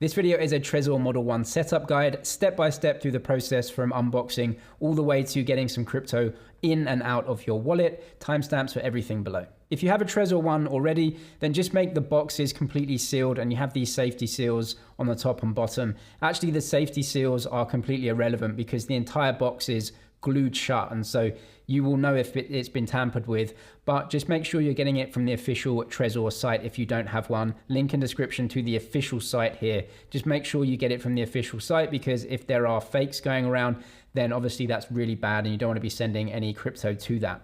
This video is a Trezor Model One setup guide, step by step through the process from unboxing all the way to getting some crypto in and out of your wallet. Timestamps for everything below. If you have a Trezor One already, then just make the boxes completely sealed and you have these safety seals on the top and bottom. Actually, the safety seals are completely irrelevant because the entire box is glued shut, and so you will know if it's been tampered with. But just make sure you're getting it from the official Trezor site if you don't have one. Link in description to the official site here. Just make sure you get it from the official site, because if there are fakes going around, then obviously that's really bad and you don't want to be sending any crypto to that.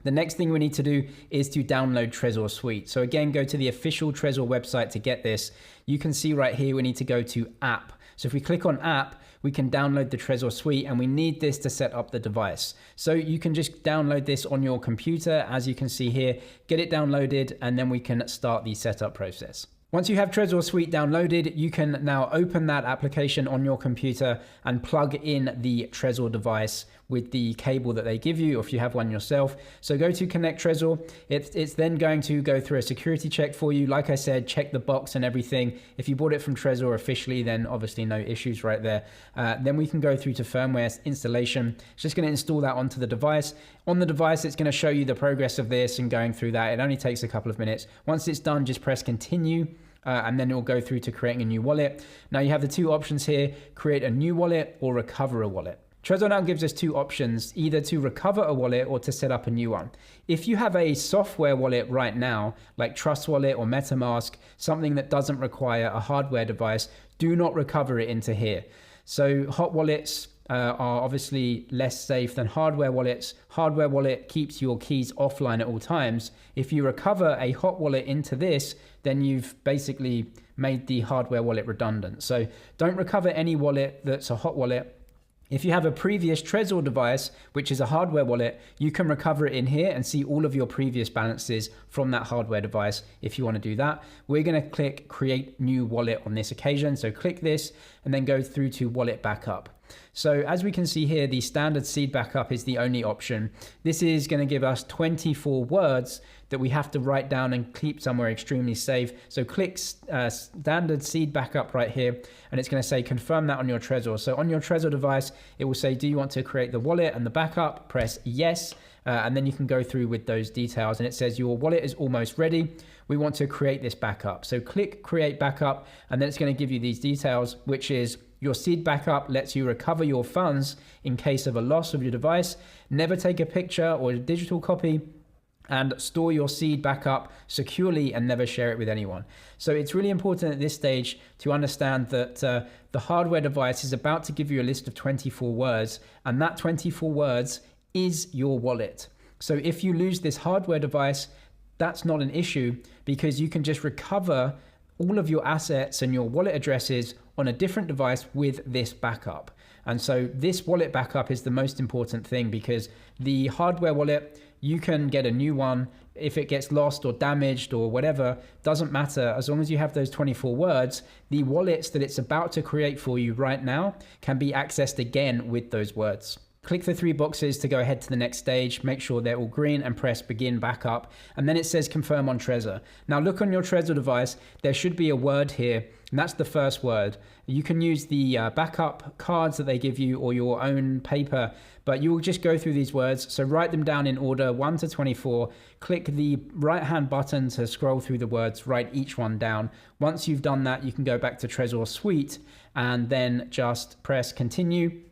The next thing we need to do is to download Trezor Suite. So again, go to the official Trezor website to get this. You can see right here we need to go to app. So if we click on app, we can download the Trezor Suite, and we need this to set up the device. So you can just download this on your computer, as you can see here, get it downloaded, and then we can start the setup process. Once you have Trezor Suite downloaded, you can now open that application on your computer and plug in the Trezor device with the cable that they give you, or if you have one yourself. So go to Connect Trezor. It's then going to go through a security check for you. Like I said, check the box and everything. If you bought it from Trezor officially, then obviously no issues right there. Then we can go through to firmware installation. It's just going to install that onto the device. On the device, it's going to show you the progress of this and going through that. It only takes a couple of minutes. Once it's done, just press continue. And then it will go through to creating a new wallet. Now you have the two options here: create a new wallet or recover a wallet. Trezor now gives us two options, either to recover a wallet or to set up a new one. If you have a software wallet right now, like Trust Wallet or MetaMask, something that doesn't require a hardware device, do not recover it into here. So hot wallets are obviously less safe than hardware wallets. Hardware wallet keeps your keys offline at all times. If you recover a hot wallet into this, then you've basically made the hardware wallet redundant. So don't recover any wallet that's a hot wallet. If you have a previous Trezor device, which is a hardware wallet, you can recover it in here and see all of your previous balances from that hardware device if you want to do that. We're going to click Create New Wallet on this occasion. So click this and then go through to Wallet Backup. So as we can see here, the standard seed backup is the only option. This is going to give us 24 words that we have to write down and keep somewhere extremely safe. So click standard seed backup right here, and it's going to say confirm that on your Trezor. So on your Trezor device, it will say, do you want to create the wallet and the backup? Press yes. And then you can go through with those details, and it says your wallet is almost ready. We want to create this backup. So click create backup, and then it's going to give you these details, which is your seed backup lets you recover your funds in case of a loss of your device. Never take a picture or a digital copy, and store your seed backup securely and never share it with anyone. So it's really important at this stage to understand that the hardware device is about to give you a list of 24 words, and that 24 words is your wallet. So if you lose this hardware device, that's not an issue, because you can just recover all of your assets and your wallet addresses on a different device with this backup. And so this wallet backup is the most important thing, because the hardware wallet, you can get a new one. If it gets lost or damaged or whatever, doesn't matter. As long as you have those 24 words, the wallets that it's about to create for you right now can be accessed again with those words. Click the three boxes to go ahead to the next stage. Make sure they're all green and press begin backup. And then it says confirm on Trezor. Now look on your Trezor device, there should be a word here, and that's the first word. You can use the backup cards that they give you or your own paper, but you will just go through these words. So write them down in order 1 to 24. Click the right hand button to scroll through the words, write each one down. Once you've done that, you can go back to Trezor Suite and then just press continue.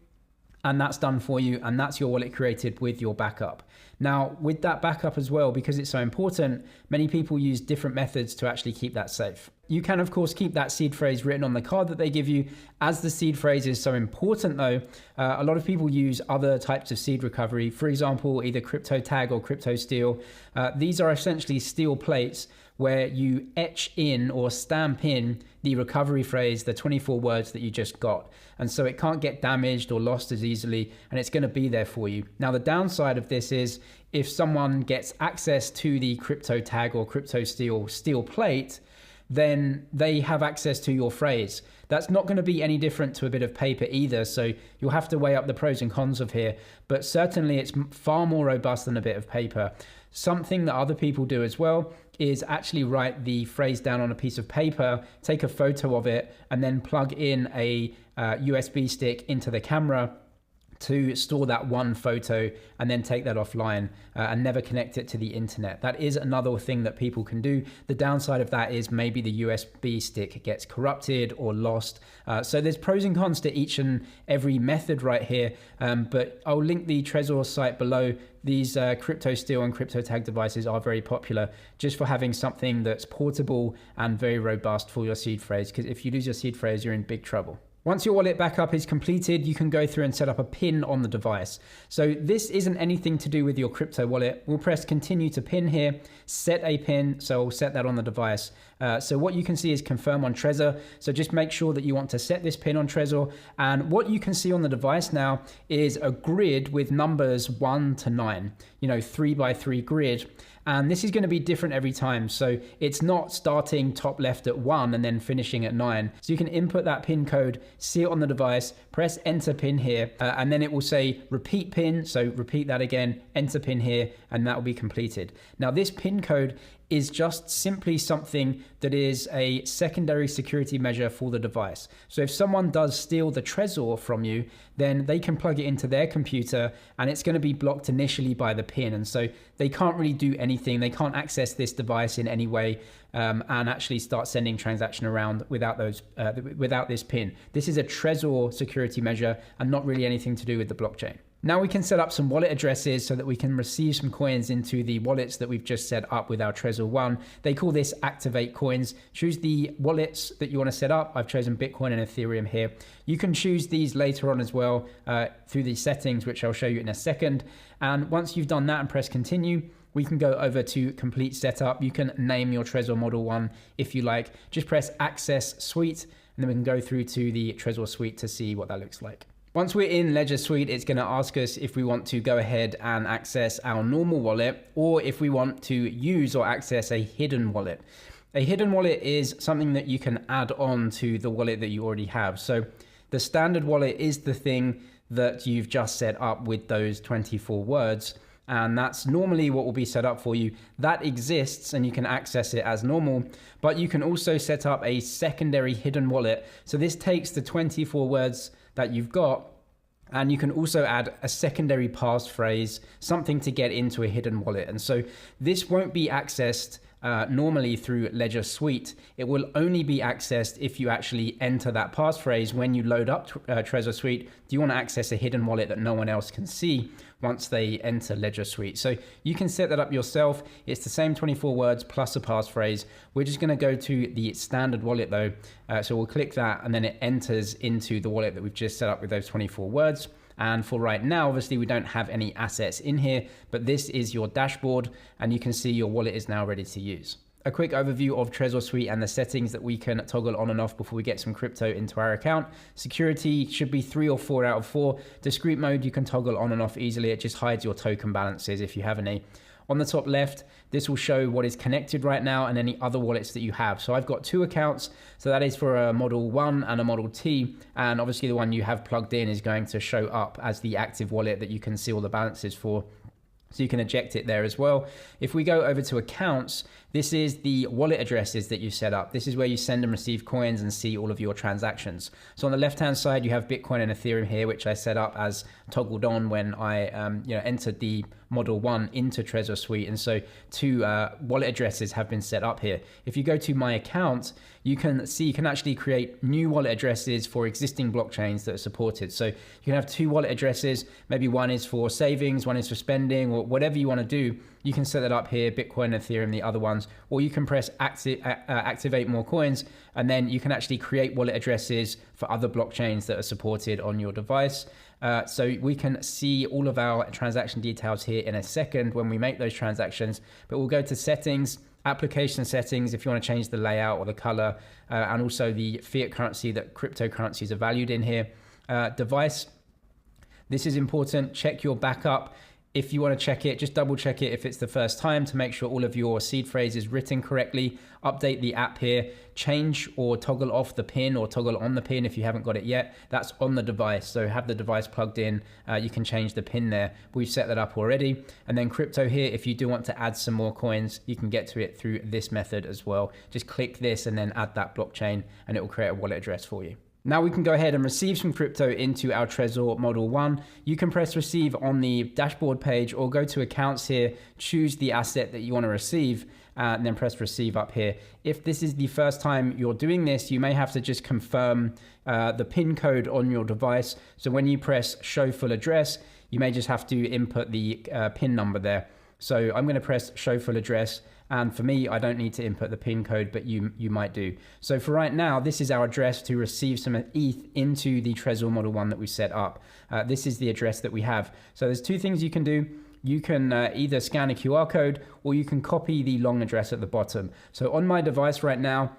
And that's done for you, and that's your wallet created with your backup. Now, with that backup as well, because it's so important, many people use different methods to actually keep that safe. You can, of course, keep that seed phrase written on the card that they give you. As the seed phrase is so important, though, a lot of people use other types of seed recovery. For example, either crypto tag or crypto steel. These are essentially steel plates where you etch in or stamp in the recovery phrase, the 24 words that you just got. And so it can't get damaged or lost as easily, and it's going to be there for you. Now, the downside of this is if someone gets access to the crypto tag or crypto steel plate, then they have access to your phrase. That's not going to be any different to a bit of paper either. So you'll have to weigh up the pros and cons of here, but certainly it's far more robust than a bit of paper. Something that other people do as well is actually write the phrase down on a piece of paper, take a photo of it, and then plug in a USB stick into the camera to store that one photo and then take that offline and never connect it to the internet. That is another thing that people can do. The downside of that is maybe the USB stick gets corrupted or lost. So there's pros and cons to each and every method right here, but I'll link the Trezor site below. These crypto steel and crypto tag devices are very popular just for having something that's portable and very robust for your seed phrase, because if you lose your seed phrase, you're in big trouble. Once your wallet backup is completed, you can go through and set up a pin on the device. So this isn't anything to do with your crypto wallet. We'll press continue to pin here, set a pin. So I'll set that on the device. So what you can see is confirm on Trezor. So just make sure that you want to set this pin on Trezor. And what you can see on the device now is a grid with numbers 1 to 9, 3x3 grid. And this is going to be different every time. So it's not starting top left at 1 and then finishing at 9. So you can input that pin code, see it on the device, press enter pin here, and then it will say repeat pin. So repeat that again, enter pin here, and that will be completed. Now this pin code is just simply something that is a secondary security measure for the device. So if someone does steal the Trezor from you, then they can plug it into their computer and it's going to be blocked initially by the pin. And so they can't really do anything. They can't access this device in any way and actually start sending transaction around without this pin. This is a Trezor security measure and not really anything to do with the blockchain. Now we can set up some wallet addresses so that we can receive some coins into the wallets that we've just set up with our Trezor One. They call this activate coins. Choose the wallets that you want to set up. I've chosen Bitcoin and Ethereum here. You can choose these later on as well through the settings, which I'll show you in a second. And once you've done that and press continue, we can go over to complete setup. You can name your Trezor Model One if you like. Just press access suite, and then we can go through to the Trezor suite to see what that looks like. Once we're in Ledger Suite, it's going to ask us if we want to go ahead and access our normal wallet or if we want to use or access a hidden wallet. A hidden wallet is something that you can add on to the wallet that you already have. So the standard wallet is the thing that you've just set up with those 24 words. And that's normally what will be set up for you. That exists and you can access it as normal, but you can also set up a secondary hidden wallet. So this takes the 24 words that you've got, and you can also add a secondary passphrase, something to get into a hidden wallet. And so this won't be accessed normally through Ledger Suite. It will only be accessed if you actually enter that passphrase when you load up Trezor Suite. Do you want to access a hidden wallet that no one else can see once they enter Ledger Suite? So you can set that up yourself. It's the same 24 words plus a passphrase. We're just going to go to the standard wallet though. So we'll click that and then it enters into the wallet that we've just set up with those 24 words. And for right now, obviously we don't have any assets in here, but this is your dashboard and you can see your wallet is now ready to use. A quick overview of Trezor Suite and the settings that we can toggle on and off before we get some crypto into our account. Security should be 3 or 4 out of 4. Discrete mode, you can toggle on and off easily. It just hides your token balances if you have any. On the top left, this will show what is connected right now and any other wallets that you have. So I've got 2 accounts. So that is for a Model 1 and a Model T. And obviously the one you have plugged in is going to show up as the active wallet that you can see all the balances for. So you can eject it there as well. If we go over to accounts, this is the wallet addresses that you set up. This is where you send and receive coins and see all of your transactions. So on the left-hand side, you have Bitcoin and Ethereum here, which I set up as toggled on when I entered the Model 1 into Trezor Suite. And so 2 wallet addresses have been set up here. If you go to my account, you can see you can actually create new wallet addresses for existing blockchains that are supported. So you can have 2 wallet addresses. Maybe one is for savings, one is for spending, or whatever you want to do. You can set that up here, Bitcoin, Ethereum, the other ones, or you can press activate more coins, and then you can actually create wallet addresses for other blockchains that are supported on your device. So we can see all of our transaction details here in a second when we make those transactions, but we'll go to settings, application settings, if you want to change the layout or the color, and also the fiat currency that cryptocurrencies are valued in here. Device, this is important. Check your backup. If you want to check it, just double check it if it's the first time to make sure all of your seed phrase is written correctly. Update the app here, change or toggle off the pin or toggle on the pin if you haven't got it yet. That's on the device, so have the device plugged in. You can change the pin there. We've set that up already. And then crypto here, if you do want to add some more coins, you can get to it through this method as well. Just click this and then add that blockchain and it will create a wallet address for you. Now we can go ahead and receive some crypto into our Trezor Model One. You can press receive on the dashboard page or go to accounts here, choose the asset that you want to receive, and then press receive up here. If this is the first time you're doing this, you may have to just confirm the PIN code on your device. So when you press show full address, you may just have to input the PIN number there. So I'm going to press show full address. And for me, I don't need to input the PIN code, but you might do. So for right now, this is our address to receive some ETH into the Trezor Model One that we set up. This is the address that we have. So there's two things you can do. You can either scan a QR code or you can copy the long address at the bottom. So on my device right now,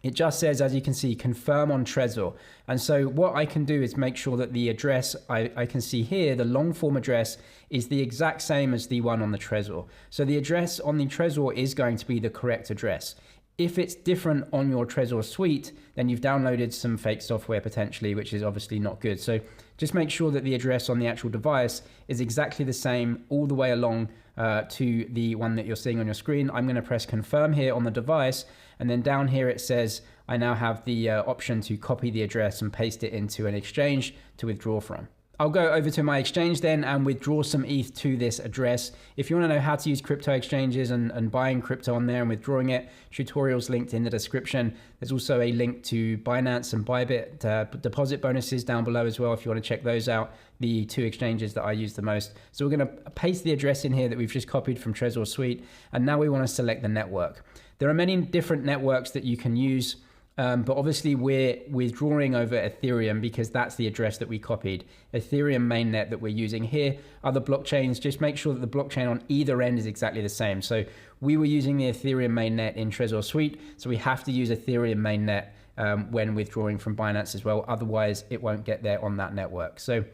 it just says, as you can see, confirm on Trezor. And so what I can do is make sure that the address I can see here, the long form address, is the exact same as the one on the Trezor. So the address on the Trezor is going to be the correct address. If it's different on your Trezor suite, then you've downloaded some fake software potentially, which is obviously not good. So just make sure that the address on the actual device is exactly the same all the way along to the one that you're seeing on your screen. I'm going to press confirm here on the device. And then down here it says I now have the option to copy the address and paste it into an exchange to withdraw from. I'll go over to my exchange then and withdraw some ETH to this address. If you want to know how to use crypto exchanges and buying crypto on there and withdrawing it, tutorials linked in the description. There's also a link to Binance and Bybit deposit bonuses down below as well if you want to check those out, the two exchanges that I use the most. So we're going to paste the address in here that we've just copied from Trezor Suite, and now we want to select the network. There are many different networks that you can use. But obviously we're withdrawing over Ethereum because that's the address that we copied. Ethereum mainnet that we're using here. Other blockchains, just make sure that the blockchain on either end is exactly the same. So we were using the Ethereum mainnet in Trezor Suite, so we have to use Ethereum mainnet when withdrawing from Binance as well. Otherwise, it won't get there on that network. So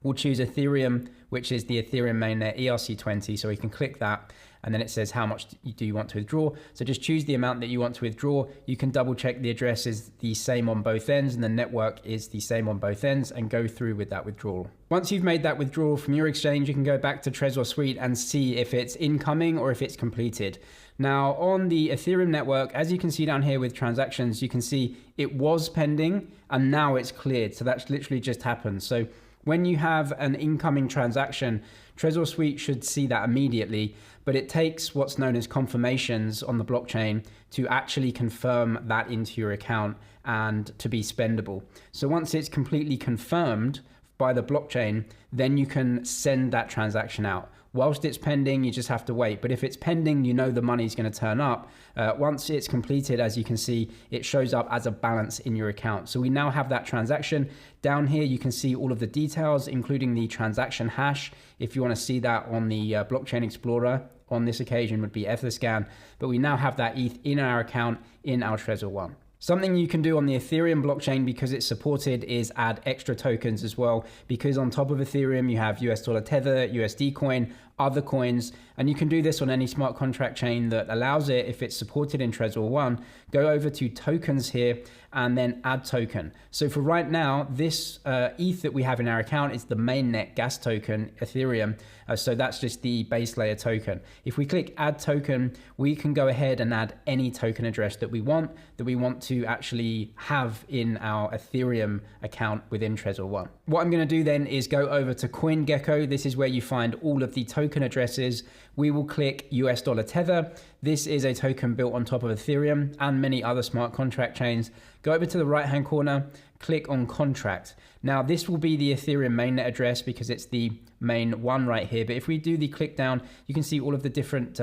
we'll choose Ethereum, which is the Ethereum mainnet ERC20. So we can click that. And then it says how much do you want to withdraw. So just choose the amount that you want to withdraw. You can double check the address is the same on both ends and the network is the same on both ends and go through with that withdrawal. Once you've made that withdrawal from your exchange, you can go back to Trezor Suite and see if it's incoming or if it's completed. Now on the Ethereum network, as you can see down here with transactions, you can see it was pending and now it's cleared. So that's literally just happened. So when you have an incoming transaction, Trezor Suite should see that immediately, but it takes what's known as confirmations on the blockchain to actually confirm that into your account and to be spendable. So once it's completely confirmed by the blockchain, then you can send that transaction out. Whilst it's pending, you just have to wait. But if it's pending, you know the money's going to turn up. Once it's completed, as you can see, it shows up as a balance in your account. So we now have that transaction. Down here, you can see all of the details, including the transaction hash. If you want to see that on the Blockchain Explorer, on this occasion would be Etherscan. But we now have that ETH in our account in our Trezor One. Something you can do on the Ethereum blockchain because it's supported is add extra tokens as well, because on top of Ethereum you have US dollar Tether, USD coin, other coins, and you can do this on any smart contract chain that allows it. If it's supported in Trezor One, go over to tokens here and then add token. So for right now, this ETH that we have in our account is the mainnet gas token Ethereum. So that's just the base layer token. If we click add token, we can go ahead and add any token address that we want to actually have in our Ethereum account within Trezor One. What I'm going to do then is go over to CoinGecko. This is where you find all of the token addresses. We will click US dollar Tether. This is a token built on top of Ethereum and many other smart contract chains. Go over to the right hand corner, click on contract. Now this will be the Ethereum mainnet address because it's the main one right here. But if we do the click down, you can see all of the different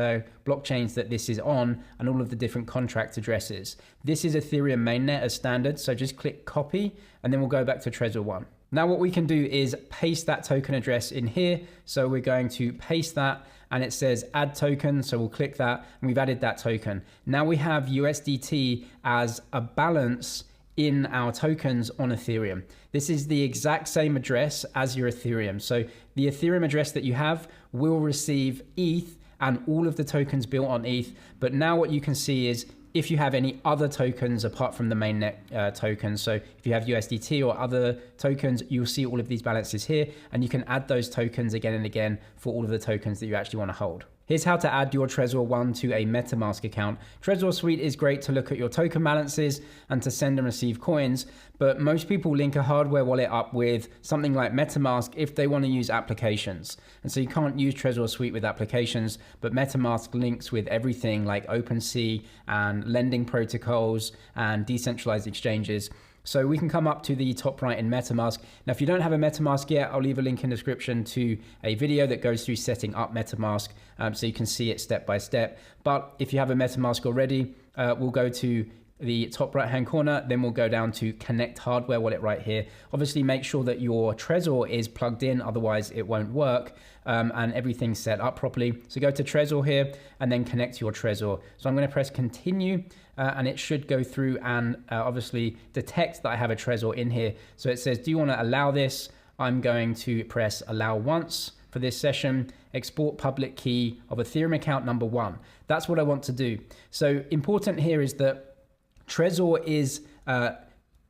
blockchains that this is on and all of the different contract addresses. This is Ethereum mainnet as standard. So just click copy and then we'll go back to Trezor One. Now what we can do is paste that token address in here. So we're going to paste that and it says add token. So we'll click that and we've added that token. Now we have USDT as a balance in our tokens on Ethereum. This is the exact same address as your Ethereum. So the Ethereum address that you have will receive ETH and all of the tokens built on ETH. But now what you can see is if you have any other tokens apart from the mainnet tokens, so if you have USDT or other tokens, you'll see all of these balances here, and you can add those tokens again and again for all of the tokens that you actually want to hold. Here's how to add your Trezor One to a MetaMask account. Trezor Suite is great to look at your token balances and to send and receive coins, but most people link a hardware wallet up with something like MetaMask if they want to use applications. And so you can't use Trezor Suite with applications, but MetaMask links with everything like OpenSea and lending protocols and decentralized exchanges. So we can come up to the top right in MetaMask. Now, if you don't have a MetaMask yet, I'll leave a link in the description to a video that goes through setting up MetaMask so you can see it step by step. But if you have a MetaMask already, we'll go to the top right hand corner, then we'll go down to connect hardware wallet right here. Obviously make sure that your Trezor is plugged in, otherwise it won't work, and everything's set up properly. So go to Trezor here and then connect your Trezor. So I'm going to press continue and it should go through and obviously detect that I have a Trezor in here. So it says, do you want to allow this? I'm going to press allow once for this session, export public key of Ethereum account number 1. That's what I want to do. So important here is that Trezor is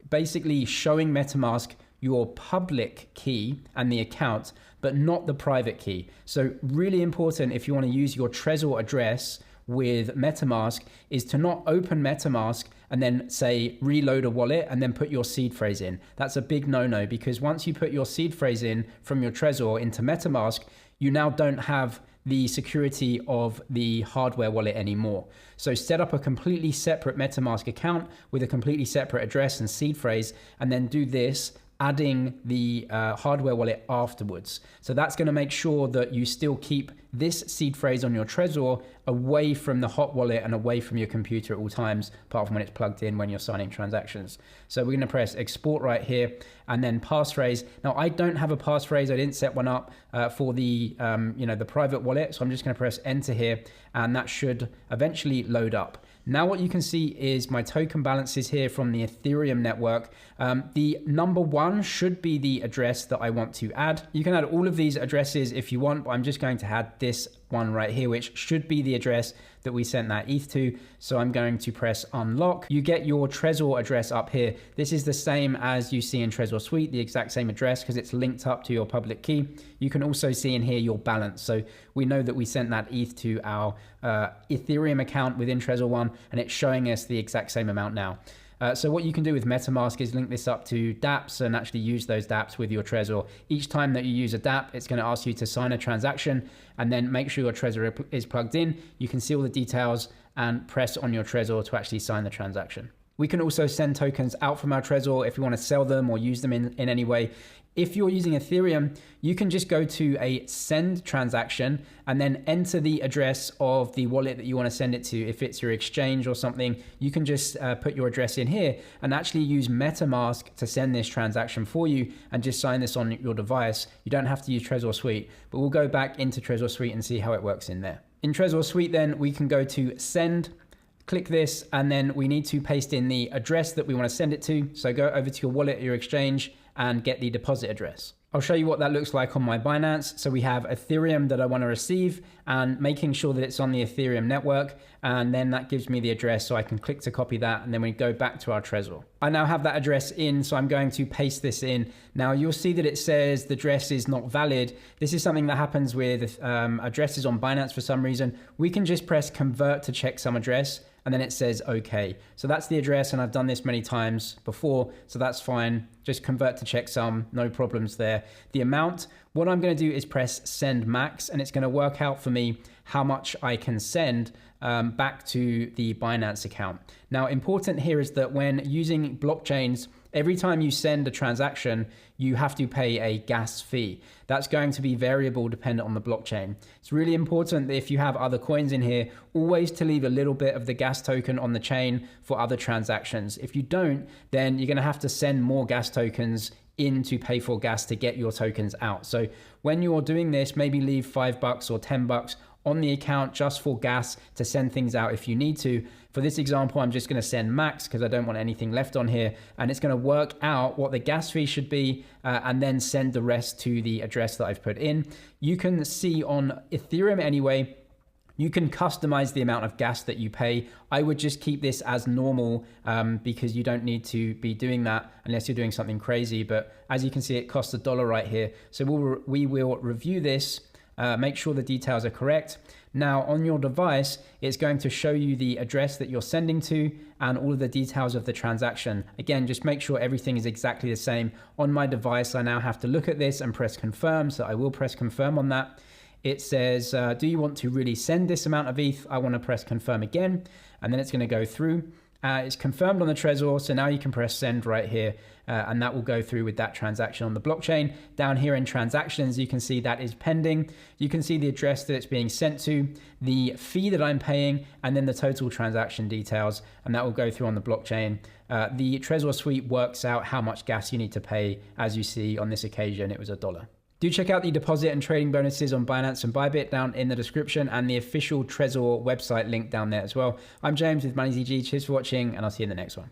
basically showing MetaMask your public key and the account, but not the private key. So really important if you want to use your Trezor address with MetaMask is to not open MetaMask and then say reload a wallet and then put your seed phrase in. That's a big no-no, because once you put your seed phrase in from your Trezor into MetaMask, you now don't have the security of the hardware wallet anymore. So set up a completely separate MetaMask account with a completely separate address and seed phrase, and then do this, adding the hardware wallet afterwards. So that's going to make sure that you still keep this seed phrase on your Trezor away from the hot wallet and away from your computer at all times, apart from when it's plugged in when you're signing transactions. So we're going to press export right here and then passphrase. Now I don't have a passphrase. I didn't set one up for the the private wallet. So I'm just going to press enter here and that should eventually load up. Now what you can see is my token balances here from the Ethereum network. The number 1 should be the address that I want to add. You can add all of these addresses if you want, but I'm just going to add this one right here, which should be the address that we sent that ETH to. So I'm going to press unlock. You get your Trezor address up here. This is the same as you see in Trezor Suite, the exact same address because it's linked up to your public key. You can also see in here your balance. So we know that we sent that ETH to our Ethereum account within Trezor One, and it's showing us the exact same amount now. So what you can do with MetaMask is link this up to dApps and actually use those dApps with your Trezor. Each time that you use a dApp, it's going to ask you to sign a transaction and then make sure your Trezor is plugged in. You can see all the details and press on your Trezor to actually sign the transaction. We can also send tokens out from our Trezor if you want to sell them or use them in any way. If you're using Ethereum, you can just go to a send transaction and then enter the address of the wallet that you want to send it to. If it's your exchange or something, you can just put your address in here and actually use MetaMask to send this transaction for you and just sign this on your device. You don't have to use Trezor Suite, but we'll go back into Trezor Suite and see how it works in there. In Trezor Suite then, we can go to send, click this, and then we need to paste in the address that we want to send it to. So go over to your wallet, your exchange, and get the deposit address. I'll show you what that looks like on my Binance. So we have Ethereum that I want to receive and making sure that it's on the Ethereum network. And then that gives me the address so I can click to copy that. And then we go back to our Trezor. I now have that address in, so I'm going to paste this in. Now you'll see that it says the address is not valid. This is something that happens with addresses on Binance for some reason. We can just press convert to checksum address, and then it says okay. So that's the address, and I've done this many times before, so that's fine. Just convert to checksum, no problems there. The amount, what I'm going to do is press send max, and it's going to work out for me how much I can send back to the Binance account. Now, important here is that when using blockchains, every time you send a transaction, you have to pay a gas fee. That's going to be variable dependent on the blockchain. It's really important that if you have other coins in here, always to leave a little bit of the gas token on the chain for other transactions. If you don't, then you're going to have to send more gas tokens in to pay for gas to get your tokens out. So when you're doing this, maybe leave $5 or $10 on the account just for gas to send things out if you need to. For this example, I'm just going to send max because I don't want anything left on here, and it's going to work out what the gas fee should be and then send the rest to the address that I've put in. You can see on Ethereum anyway, you can customize the amount of gas that you pay. I would just keep this as normal because you don't need to be doing that unless you're doing something crazy. But as you can see, it costs $1 right here. So we will review this, make sure the details are correct. Now on your device, it's going to show you the address that you're sending to and all of the details of the transaction. Again, just make sure everything is exactly the same. On my device, I now have to look at this and press confirm. So I will press confirm on that. It says, do you want to really send this amount of ETH? I want to press confirm again, and then it's going to go through. It's confirmed on the Trezor, so now you can press send right here, and that will go through with that transaction on the blockchain. Down here in transactions, you can see that is pending. You can see the address that it's being sent to, the fee that I'm paying, and then the total transaction details, and that will go through on the blockchain. The Trezor suite works out how much gas you need to pay. As you see on this occasion, it was $1. Do check out the deposit and trading bonuses on Binance and Bybit down in the description, and the official Trezor website link down there as well. I'm James with MoneyZG. Cheers for watching, and I'll see you in the next one.